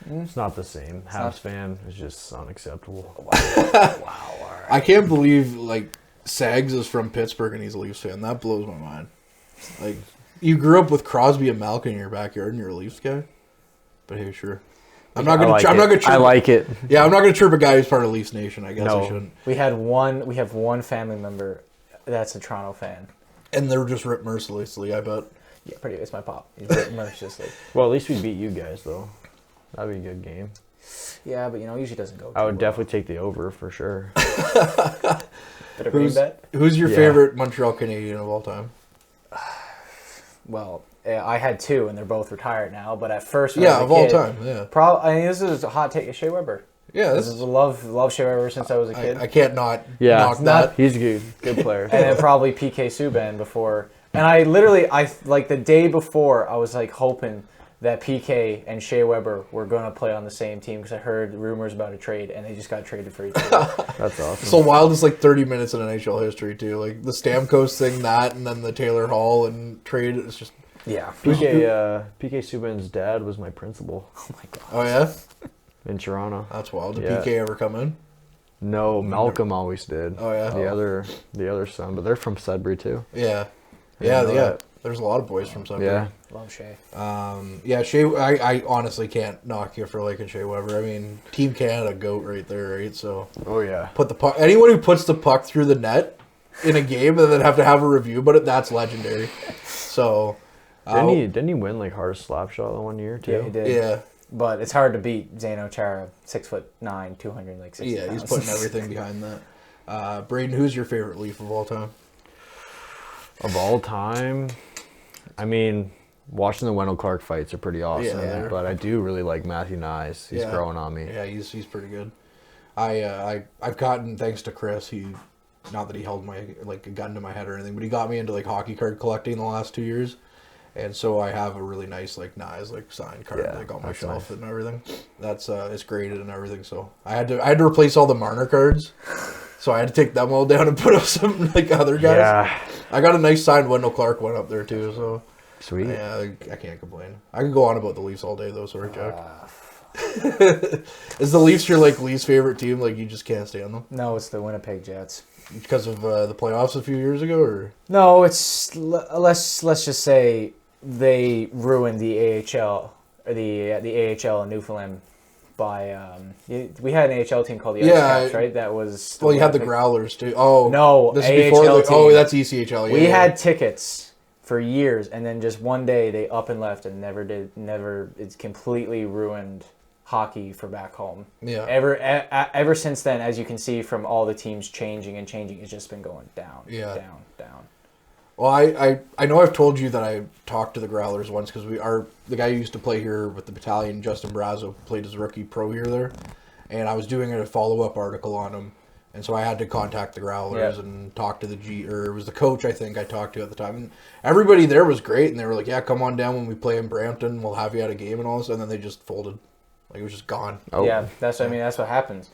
[SPEAKER 3] It's not the same. Habs fan is just unacceptable.
[SPEAKER 4] Wow.
[SPEAKER 1] I can't believe like Sags is from Pittsburgh and he's a Leafs fan. That blows my mind. Like you grew up with Crosby and Malkin in your backyard and you're a Leafs guy. But hey, sure. I'm not gonna chirp.
[SPEAKER 3] I like it.
[SPEAKER 1] Yeah, I'm not gonna chirp a guy who's part of Leafs Nation. I guess
[SPEAKER 3] No.
[SPEAKER 1] I shouldn't.
[SPEAKER 4] We have one family member that's a Toronto fan.
[SPEAKER 1] And they're just ripped mercilessly. I bet.
[SPEAKER 4] Yeah, pretty. It's my pop. He's ripped mercilessly.
[SPEAKER 3] Well, at least we beat you guys, though. That'd be a good game.
[SPEAKER 4] Yeah, but usually doesn't go.
[SPEAKER 3] I would definitely take the over for sure.
[SPEAKER 4] Bit of green bet.
[SPEAKER 1] Who's your
[SPEAKER 3] Yeah.
[SPEAKER 1] favorite Montreal Canadian of all time?
[SPEAKER 4] Well, I had 2, and they're both retired now. But at first, when
[SPEAKER 1] Yeah,
[SPEAKER 4] I
[SPEAKER 1] of
[SPEAKER 4] was a
[SPEAKER 1] all
[SPEAKER 4] kid,
[SPEAKER 1] time. Yeah.
[SPEAKER 4] this is a hot take. Shea Weber.
[SPEAKER 1] Yeah,
[SPEAKER 4] This is love Shea Weber since I was a kid.
[SPEAKER 1] I can't not
[SPEAKER 3] Yeah,
[SPEAKER 1] knock that.
[SPEAKER 3] he's a good player.
[SPEAKER 4] And then probably PK Subban before. And I like the day before, I was like hoping that PK and Shea Weber were going to play on the same team because I heard rumors about a trade, and they just got traded for each other.
[SPEAKER 3] That's awesome.
[SPEAKER 1] So wild is like 30 minutes in NHL history too. Like the Stamkos thing, that, and then the Taylor Hall and trade. It's just
[SPEAKER 4] Yeah.
[SPEAKER 3] PK Subban's dad was my principal
[SPEAKER 4] Oh my god.
[SPEAKER 1] oh yeah,
[SPEAKER 3] in Toronto.
[SPEAKER 1] that's wild. Did
[SPEAKER 3] Yeah.
[SPEAKER 1] PK ever come in?
[SPEAKER 3] No, Malcolm always did.
[SPEAKER 1] Oh yeah,
[SPEAKER 3] The other son, but they're from Sudbury too.
[SPEAKER 1] yeah,
[SPEAKER 3] didn't know
[SPEAKER 1] yeah.
[SPEAKER 3] that.
[SPEAKER 1] There's a lot of boys from Sudbury.
[SPEAKER 3] Yeah.
[SPEAKER 4] Love Shea.
[SPEAKER 1] Yeah, Shea. I honestly can't knock you for liking Shea Weber. I mean, Team Canada goat right there, right? So
[SPEAKER 3] Oh yeah.
[SPEAKER 1] put the puck. Anyone who puts the puck through the net in a game and then have to have a review about it, that's legendary. So
[SPEAKER 3] Didn't he win like hardest slap shot the one year too?
[SPEAKER 4] Yeah, he did.
[SPEAKER 1] yeah,
[SPEAKER 4] But it's hard to beat Zdeno Chara, 6'9", 260
[SPEAKER 1] yeah, he's putting everything behind that. Braeden, who's your favorite Leaf of all time?
[SPEAKER 3] Of all time, I mean, watching the Wendell Clark fights are pretty awesome.
[SPEAKER 1] Yeah.
[SPEAKER 3] But I do really like Matthew Nyes. He's
[SPEAKER 1] Yeah.
[SPEAKER 3] growing on me.
[SPEAKER 1] Yeah, he's pretty good. I've gotten, thanks to Chris, not that he held a gun to my head or anything, but he got me into like hockey card collecting the last 2 years. And so I have a really nice like Nyes signed card
[SPEAKER 3] Yeah,
[SPEAKER 1] on my
[SPEAKER 3] that's
[SPEAKER 1] shelf
[SPEAKER 3] nice.
[SPEAKER 1] and everything. That's it's graded and everything. So I had to replace all the Marner cards. So I had to take them all down and put up some other guys.
[SPEAKER 3] Yeah.
[SPEAKER 1] I got a nice signed Wendell Clark one up there too. So
[SPEAKER 3] Sweet.
[SPEAKER 1] yeah, I can't complain. I could go on about the Leafs all day though. Sorry, Jack. Is the Leafs your least favorite team? Like you just can't stand them
[SPEAKER 4] No, it's the Winnipeg Jets.
[SPEAKER 1] because of the playoffs a few years ago, or
[SPEAKER 4] No, it's let's just say they ruined the AHL or the AHL in Newfoundland by we had an AHL team called the Ice Caps, right? That was
[SPEAKER 1] well, you had the
[SPEAKER 4] Winnipeg-
[SPEAKER 1] Growlers too. Oh
[SPEAKER 4] No,
[SPEAKER 1] this is
[SPEAKER 4] AHL
[SPEAKER 1] before.
[SPEAKER 4] team.
[SPEAKER 1] That's ECHL. Yeah,
[SPEAKER 4] We
[SPEAKER 1] yeah.
[SPEAKER 4] had tickets for years, and then just one day they up and left and it's completely ruined hockey for back home.
[SPEAKER 1] Yeah.
[SPEAKER 4] Ever since then, as you can see from all the teams changing, it's just been going down, down.
[SPEAKER 1] Well, I know I've told you that I talked to the Growlers once because the guy who used to play here with the battalion, Justin Brazo, played as a rookie pro here there, and I was doing a follow-up article on him, and so I had to contact the Growlers and talk to it was the coach I think I talked to at the time, and everybody there was great, and they were like, yeah, come on down when we play in Brampton, we'll have you at a game and all this, and then they just folded. Like, it was just gone.
[SPEAKER 4] Oh. Yeah, that's what happens.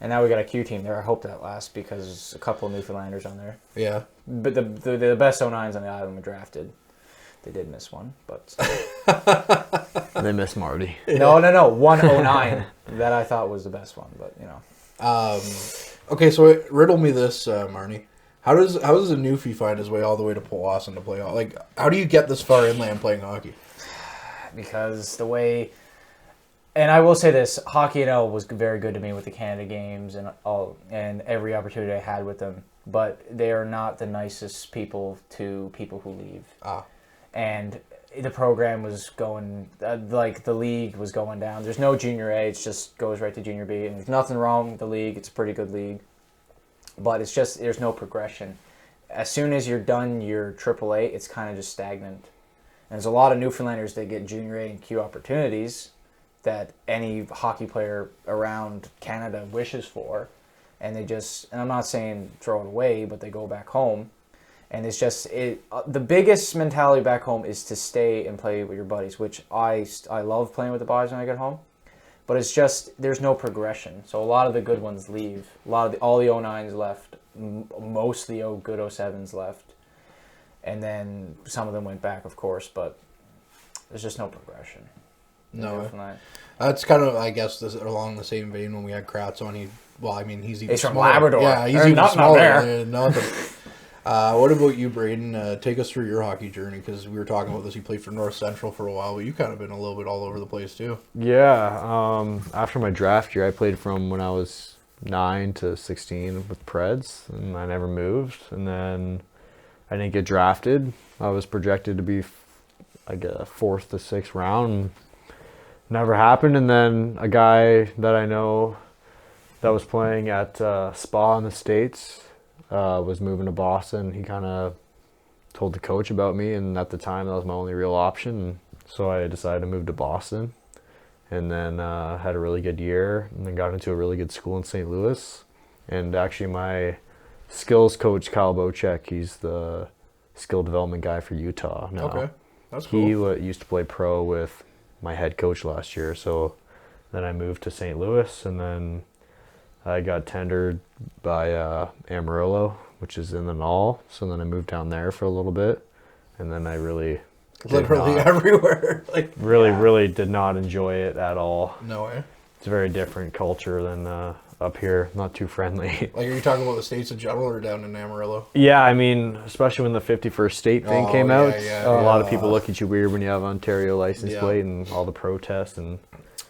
[SPEAKER 4] And now we got a Q team there. I hope that lasts because a couple of Newfoundlanders on there.
[SPEAKER 1] Yeah.
[SPEAKER 4] But the best 09s on the island were drafted. They did miss one, but
[SPEAKER 3] They missed Marty.
[SPEAKER 4] No. 109 that I thought was the best one, but
[SPEAKER 1] Okay, so riddle me this, Marnie. How does a newfie find his way all the way to Powassan to play? Like, how do you get this far inland playing hockey?
[SPEAKER 4] Because the way. And I will say this: Hockey NL was very good to me with the Canada games and every opportunity I had with them. But they are not the nicest people to people who leave. And the program was going the league was going down. There's no junior A; it just goes right to junior B. And there's nothing wrong with the league; it's a pretty good league. But it's just there's no progression. As soon as you're done your AAA, it's kind of just stagnant. And there's a lot of Newfoundlanders that get junior A and Q opportunities that any hockey player around Canada wishes for, and I'm not saying throw it away, but they go back home, and it's just the biggest mentality back home is to stay and play with your buddies, which I love playing with the boys when I get home, but it's just there's no progression. So a lot of the good ones leave, all the 09s left, most of the good 07s left, and then some of them went back, of course, but there's just no progression.
[SPEAKER 1] No, that's kind of, I guess, along the same vein when we had Kratz on. He's even
[SPEAKER 4] from
[SPEAKER 1] smaller.
[SPEAKER 4] Labrador.
[SPEAKER 1] Yeah, he's even smaller. What about you, Braeden? Take us through your hockey journey, because we were talking about this. You played for North Central for a while, but you kind of been a little bit all over the place too.
[SPEAKER 3] Yeah. After my draft year, I played from when I was 9 to 16 with Preds, and I never moved. And then I didn't get drafted. I was projected to be like a 4th to 6th round. Never happened. And then a guy that I know that was playing at Spa in the States was moving to Boston. He kind of told the coach about me, and at the time that was my only real option. So I decided to move to Boston, and then had a really good year, and then got into a really good school in St. Louis. And actually my skills coach, Kyle Bocek, he's the skill development guy for Utah now.
[SPEAKER 1] Okay, that's cool.
[SPEAKER 3] He used to play pro with my head coach last year. So then I moved to St. Louis, and then I got tendered by Amarillo, which is in the Knoll. So then I moved down there for a little bit, and then I really
[SPEAKER 1] everywhere.
[SPEAKER 3] Really did not enjoy it at all.
[SPEAKER 1] No way.
[SPEAKER 3] It's a very different culture than up here. Not too friendly.
[SPEAKER 1] Like, are you talking about the States in general or down in Amarillo?
[SPEAKER 3] Yeah, I mean, especially when the 51st state thing came out.
[SPEAKER 1] A
[SPEAKER 3] lot of people look at you weird when you have Ontario license plate and all the protests. And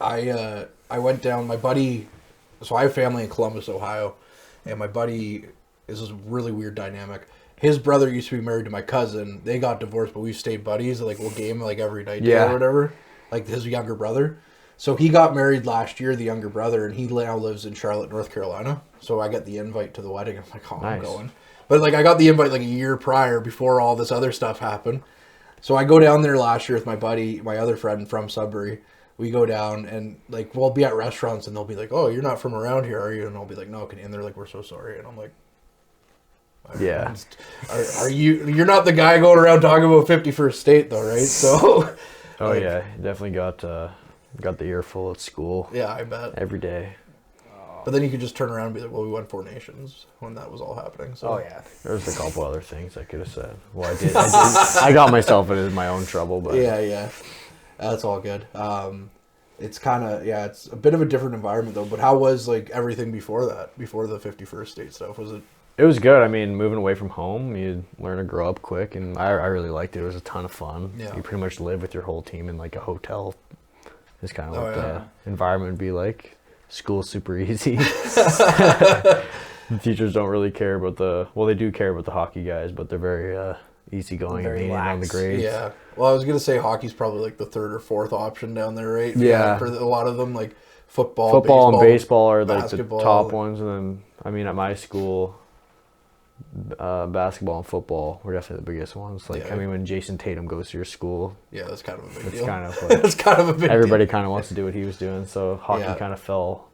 [SPEAKER 1] I went down, my buddy, so I have family in Columbus, Ohio, and my buddy is this really weird dynamic. His brother used to be married to my cousin. They got divorced, but we stayed buddies. Like, we'll game like every night or whatever. Like, his younger brother. So he got married last year, the younger brother, and he now lives in Charlotte, North Carolina. So I got the invite to the wedding. I'm like, oh, nice. I'm going. But like, I got the invite like a year prior, before all this other stuff happened. So I go down there last year with my buddy, my other friend from Sudbury. We go down and like, we'll be at restaurants and they'll be like, oh, you're not from around here, are you? And I'll be like, no. And they're like, we're so sorry. And I'm like,
[SPEAKER 3] yeah.
[SPEAKER 1] Are you're not the guy going around talking about 51st state though, right? So.
[SPEAKER 3] Oh yeah, definitely got the earful at school.
[SPEAKER 1] Yeah, I bet.
[SPEAKER 3] Every day.
[SPEAKER 1] But then you could just turn around and be like, well, we won 4 nations when that was all happening. So.
[SPEAKER 4] Oh yeah.
[SPEAKER 3] There's a couple other things I could have said. Well, I did. I got myself into my own trouble, but.
[SPEAKER 1] Yeah. That's all good. It's kind of, it's a bit of a different environment though, but how was like everything before that, before the 51st state stuff? Was it?
[SPEAKER 3] It was good. I mean, moving away from home, you learn to grow up quick, and I really liked it. It was a ton of fun. Yeah. You pretty much live with your whole team in like a hotel. It's kind of what the environment would be like. School's super easy. The teachers don't really care about they do care about the hockey guys, but they're very easygoing and
[SPEAKER 4] Very
[SPEAKER 3] lenient on the
[SPEAKER 4] lax.
[SPEAKER 3] grades.
[SPEAKER 1] Yeah. Well, I was gonna say hockey's probably like the third or fourth option down there, right?
[SPEAKER 3] Yeah.
[SPEAKER 1] For a lot of them, like football
[SPEAKER 3] And baseball are like the
[SPEAKER 1] basketball.
[SPEAKER 3] top ones, and then I mean at my school, basketball and football were definitely the biggest ones. Like
[SPEAKER 1] Yeah.
[SPEAKER 3] I mean, when Jason Tatum goes to your school,
[SPEAKER 1] Yeah, that's kind of a big
[SPEAKER 3] it's
[SPEAKER 1] deal.
[SPEAKER 3] kind of like
[SPEAKER 1] It's kind of a big
[SPEAKER 3] everybody kind of wants to do what he was doing. So hockey
[SPEAKER 1] Yeah.
[SPEAKER 3] kind of fell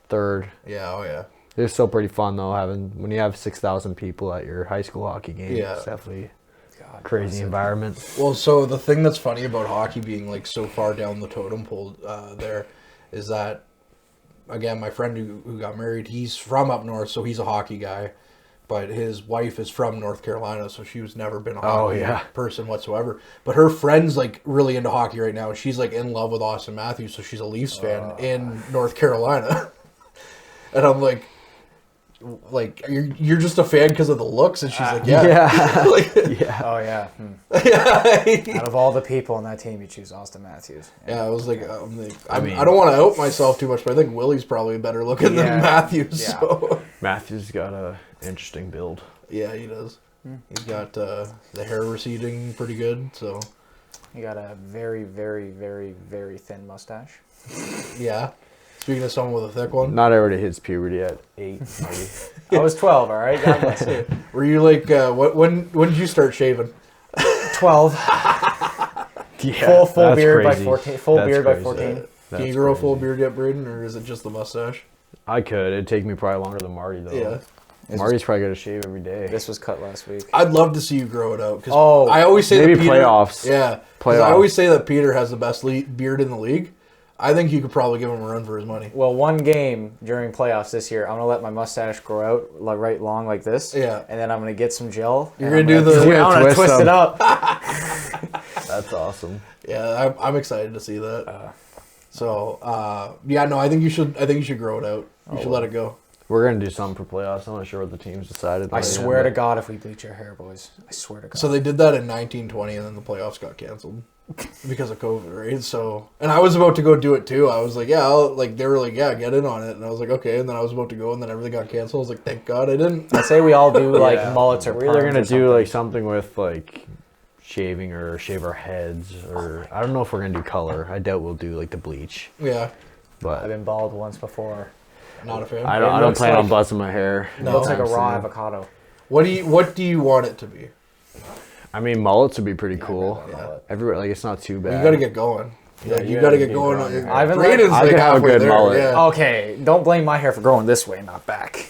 [SPEAKER 3] third.
[SPEAKER 1] deal. Yeah. Oh yeah.
[SPEAKER 3] It was still pretty fun though, when you have 6,000 people at your high school hockey game.
[SPEAKER 1] Yeah.
[SPEAKER 3] It's definitely
[SPEAKER 4] God,
[SPEAKER 3] crazy
[SPEAKER 4] massive.
[SPEAKER 3] environment.
[SPEAKER 1] Well, so the thing that's funny about hockey being like so far down the totem pole there is that, again, my friend who got married, he's from up north, so he's a hockey guy, but his wife is from North Carolina, so she was never been a hockey person whatsoever. But her friend's like really into hockey right now. She's like in love with Austin Matthews, so she's a Leafs fan in North Carolina. And I'm like, you're just a fan because of the looks, and she's like, yeah. Like,
[SPEAKER 3] Yeah.
[SPEAKER 4] Oh yeah.
[SPEAKER 1] yeah.
[SPEAKER 4] Out of all the people on that team, you choose Austin Matthews.
[SPEAKER 1] Yeah, I was like, I don't want to out myself too much, but I think Willie's probably better looking than Matthews.
[SPEAKER 4] Yeah.
[SPEAKER 1] So.
[SPEAKER 3] Matthews got a interesting build.
[SPEAKER 1] Yeah, he does. He's got the hair receding pretty good, so.
[SPEAKER 4] You got a very, very, very, very thin mustache.
[SPEAKER 1] Yeah. Speaking of someone with a thick one.
[SPEAKER 3] Not everybody hits puberty at 8, maybe.
[SPEAKER 4] I was 12, all right? God bless you.
[SPEAKER 1] Were you like, when did you start shaving?
[SPEAKER 4] 12.
[SPEAKER 3] Yeah,
[SPEAKER 4] Full
[SPEAKER 3] that's
[SPEAKER 4] beard
[SPEAKER 3] crazy.
[SPEAKER 4] by 14. Full
[SPEAKER 3] That's
[SPEAKER 4] beard by
[SPEAKER 3] crazy.
[SPEAKER 4] 14.
[SPEAKER 1] Can you grow a full beard yet, Braeden, or is it just the mustache?
[SPEAKER 3] I could. It'd take me probably longer than Marty, though.
[SPEAKER 1] Yeah.
[SPEAKER 3] Marty's probably got to shave every day.
[SPEAKER 4] This was cut last week.
[SPEAKER 1] I'd love to see you grow it out. Cause
[SPEAKER 4] Oh,
[SPEAKER 1] I always say
[SPEAKER 3] maybe
[SPEAKER 1] that Peter,
[SPEAKER 3] playoffs.
[SPEAKER 1] Yeah. 'Cause I always say that Peter has the best beard in the league. I think you could probably give him a run for his money.
[SPEAKER 4] Well, one game during playoffs this year, I'm going to let my mustache grow out right long like this.
[SPEAKER 1] Yeah.
[SPEAKER 4] And then I'm going to get some gel.
[SPEAKER 1] You're going to do the...
[SPEAKER 4] I'm going to twist
[SPEAKER 3] them.
[SPEAKER 4] it up.
[SPEAKER 3] That's awesome.
[SPEAKER 1] Yeah, I'm excited to see that. I think you should grow it out. You should let it go.
[SPEAKER 3] We're going to do something for playoffs. I'm not sure what the team's decided.
[SPEAKER 4] I swear to God if we bleach our hair, boys. I swear to God.
[SPEAKER 1] So they did that in 1920, and then the playoffs got canceled because of COVID, right? So, and I was about to go do it too. I was like, yeah, they were like, yeah, get in on it, and I was like, okay. And then I was about to go, and then everything got canceled. I was like, thank God I didn't.
[SPEAKER 4] I say we all do like mullets or
[SPEAKER 3] We're either
[SPEAKER 4] perms
[SPEAKER 3] going
[SPEAKER 4] or
[SPEAKER 3] to do
[SPEAKER 4] something.
[SPEAKER 3] like something with like shaving or shave our heads, or I don't know if we're going to do color. I doubt we'll do like the bleach.
[SPEAKER 1] Yeah,
[SPEAKER 4] I've
[SPEAKER 3] But
[SPEAKER 4] been bald once before.
[SPEAKER 1] not a fan.
[SPEAKER 3] I don't
[SPEAKER 4] looks
[SPEAKER 3] plan on
[SPEAKER 4] like-
[SPEAKER 3] buzzing my hair.
[SPEAKER 4] It looks like a
[SPEAKER 3] anytime
[SPEAKER 4] raw
[SPEAKER 3] soon.
[SPEAKER 4] avocado.
[SPEAKER 1] What do you want it to be?
[SPEAKER 3] I mean, mullets would be pretty cool.
[SPEAKER 1] Yeah.
[SPEAKER 3] Everywhere, like it's not too bad.
[SPEAKER 1] You got to get going.
[SPEAKER 3] Yeah,
[SPEAKER 1] you
[SPEAKER 3] you
[SPEAKER 1] got to
[SPEAKER 3] gotta
[SPEAKER 1] get
[SPEAKER 3] be
[SPEAKER 1] going
[SPEAKER 3] growing
[SPEAKER 1] on
[SPEAKER 3] your
[SPEAKER 1] your.
[SPEAKER 4] hair.
[SPEAKER 1] Braden's
[SPEAKER 3] I
[SPEAKER 1] like
[SPEAKER 3] could have a
[SPEAKER 1] halfway
[SPEAKER 3] good
[SPEAKER 1] there.
[SPEAKER 3] mullet.
[SPEAKER 1] Yeah,
[SPEAKER 4] Okay, don't blame my hair for growing this way, not back.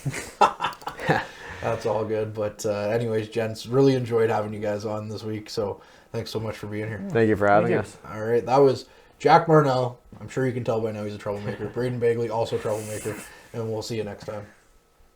[SPEAKER 1] that's all good. But anyways, gents, really enjoyed having you guys on this week. So thanks so much for being here.
[SPEAKER 3] Thank you for having us.
[SPEAKER 1] All right, that was Jack Marnell. I'm sure you can tell by now he's a troublemaker. Braeden Begley, also a troublemaker. And we'll see you next time.